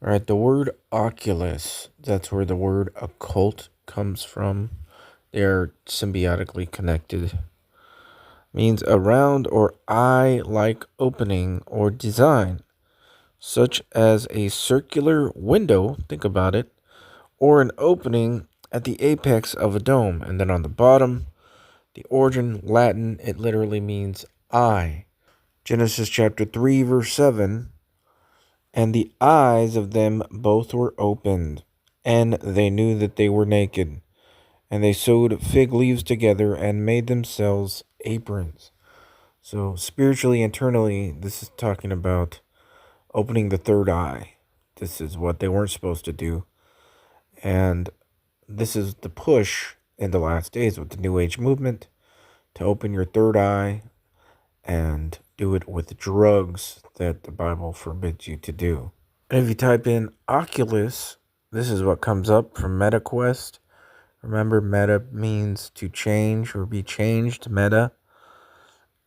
All right, the word Oculus, that's where the word occult comes from. They're symbiotically connected. Means a round or eye-like opening or design, such as a circular window, think about it, or an opening at the apex of a dome. And then on the bottom, the origin Latin, it literally means eye. Genesis chapter 3, verse 7. And the eyes of them both were opened, and they knew that they were naked. And they sewed fig leaves together and made themselves aprons. So, spiritually, internally, this is talking about opening the third eye. This is what they weren't supposed to do. And this is the push in the last days with the New Age movement to open your third eye and do it with drugs that the Bible forbids you to do. And if you type in Oculus, this is what comes up from MetaQuest. Remember, meta means to change or be changed, meta.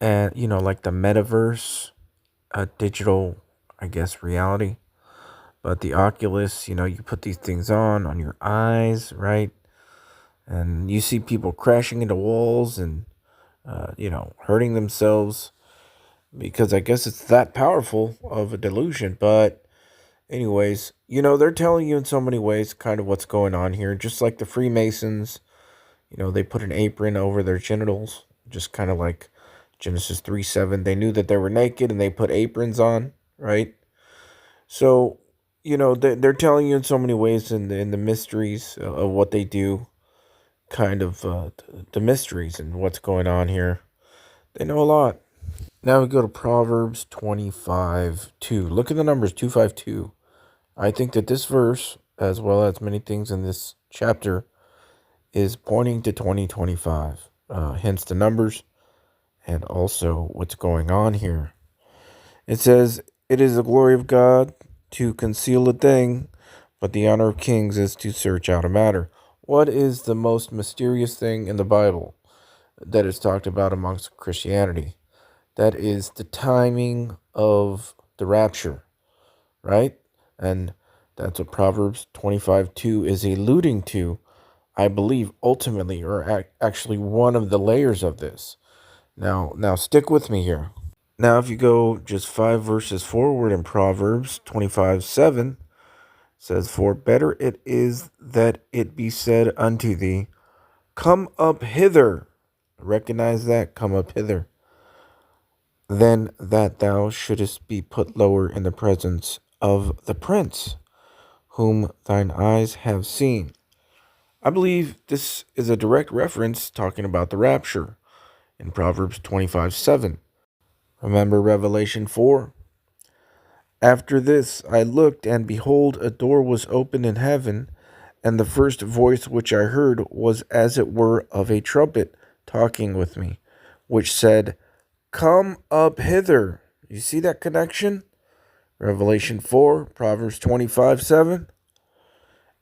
And, like the metaverse, a digital, I guess, reality. But the Oculus, you put these things on your eyes, right? And you see people crashing into walls and, hurting themselves because I guess it's that powerful of a delusion. But anyways, they're telling you in so many ways kind of what's going on here. Just like the Freemasons, they put an apron over their genitals, just kind of like Genesis 3:7. They knew that they were naked and they put aprons on, right? So, they're telling you in so many ways in the mysteries of what they do, kind of the mysteries and what's going on here. They know a lot. Now we go to Proverbs 25:2. Look at the numbers 252. I think that this verse, as well as many things in this chapter, is pointing to 2025. Hence the numbers and also what's going on here. It says, "It is the glory of God to conceal a thing, but the honor of kings is to search out a matter." What is the most mysterious thing in the Bible that is talked about amongst Christianity? That is the timing of the rapture, right? And that's what Proverbs 25:2 is alluding to, I believe, ultimately, or actually one of the layers of this. Now stick with me here. Now, if you go just 5 verses forward in Proverbs 25:7, says, "For better it is that it be said unto thee, Come up hither." Recognize that, come up hither. "Than that thou shouldest be put lower in the presence of the prince, whom thine eyes have seen." I believe this is a direct reference talking about the rapture in Proverbs 25:7. Remember Revelation 4? "After this I looked, and behold, a door was opened in heaven, and the first voice which I heard was as it were of a trumpet talking with me, which said, Come up hither." You see that connection? Revelation 4, Proverbs 25:7.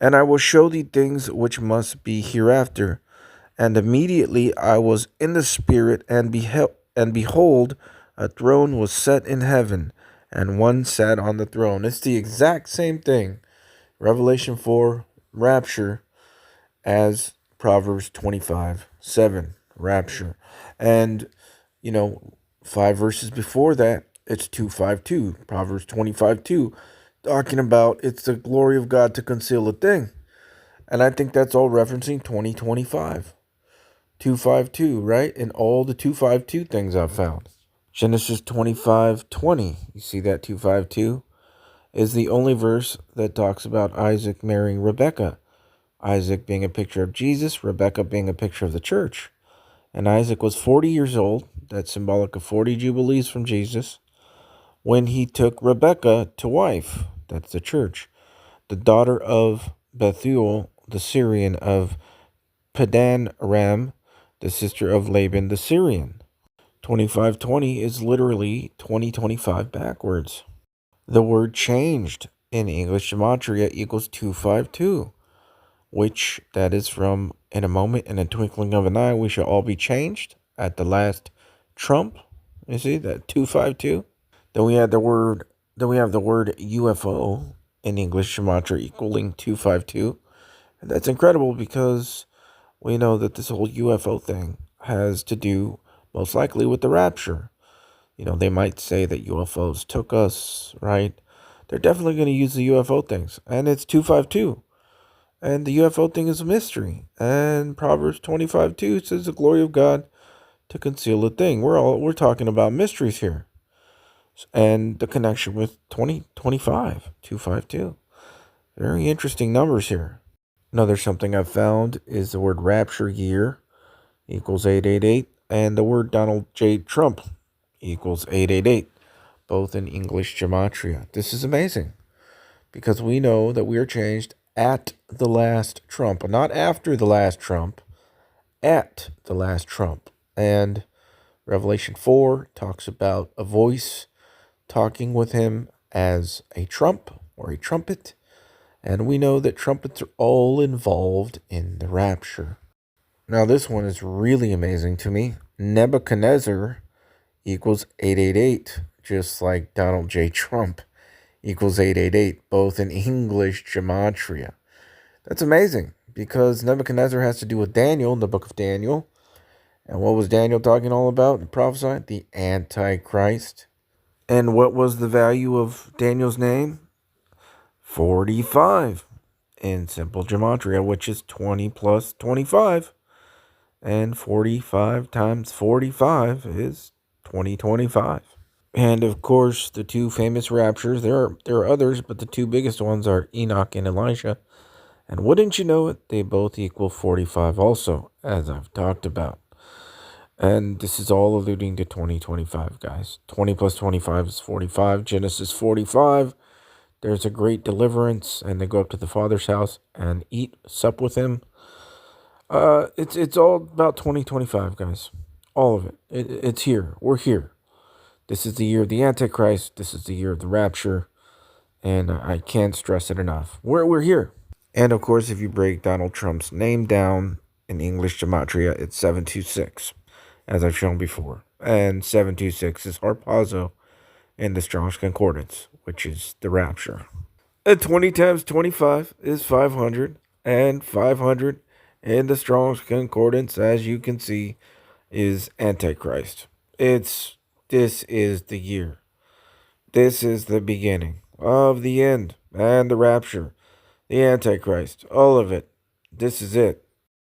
"And I will show thee things which must be hereafter. And immediately I was in the Spirit, and behold, a throne was set in heaven, and one sat on the throne." It's the exact same thing, Revelation 4, rapture, as Proverbs 25:7, rapture. And, 5 verses before that, it's 252, Proverbs 25:2, talking about it's the glory of God to conceal a thing. And I think that's all referencing 2025. 252, right? And all the 252 things I've found. Genesis 25:20, you see that 252, is the only verse that talks about Isaac marrying Rebekah. Isaac being a picture of Jesus, Rebekah being a picture of the church. And Isaac was 40 years old, that's symbolic of 40 jubilees from Jesus, when he took Rebekah to wife, that's the church, the daughter of Bethuel, the Syrian, of Padan Aram, the sister of Laban the Syrian. 25:20 is literally 2025 backwards. The word changed in English Gematria equals 252, which that is from "in a moment, in a twinkling of an eye, we shall all be changed" at the last trump. You see that 252? Then we have the word UFO. in English Gematria equaling 252. And that's incredible because we know that this whole UFO thing has to do most likely with the rapture. They might say that UFOs took us, right? They're definitely going to use the UFO things. And it's 252. And the UFO thing is a mystery. And Proverbs 25:2 says the glory of God to conceal a thing. We're talking about mysteries here. And the connection with 2025, 252. Very interesting numbers here. Another something I've found is the word rapture year equals 888, and the word Donald J. Trump equals 888, both in English Gematria. This is amazing because we know that we are changed at the last Trump, not after the last Trump, at the last Trump. And Revelation 4 talks about a voice talking with him as a trump or a trumpet. And we know that trumpets are all involved in the rapture. Now, this one is really amazing to me. Nebuchadnezzar equals 888, just like Donald J. Trump equals 888, both in English Gematria. That's amazing because Nebuchadnezzar has to do with Daniel in the book of Daniel. And what was Daniel talking all about and prophesying? The Antichrist. And what was the value of Daniel's name? 45 in simple gematria, which is 20 plus 25. And 45 times 45 is 2025. And of course, the two famous raptures, there are others, but the two biggest ones are Enoch and Elijah. And wouldn't you know it, they both equal 45 also, as I've talked about. And this is all alluding to 2025, guys. 20 plus 25 is 45. Genesis 45. There's a great deliverance, and they go up to the Father's house and sup with him. It's all about 2025, guys. All of it. It's here. We're here. This is the year of the Antichrist. This is the year of the rapture. And I can't stress it enough. We're here. And of course, if you break Donald Trump's name down in English Gematria, it's 726, as I've shown before. And 726 is Harpazo in the Strong's Concordance, which is the rapture. And 20 times 25 is 500. And 500 in the Strong's Concordance, as you can see, is Antichrist. This is the year. This is the beginning of the end and the rapture. The Antichrist. All of it. This is it.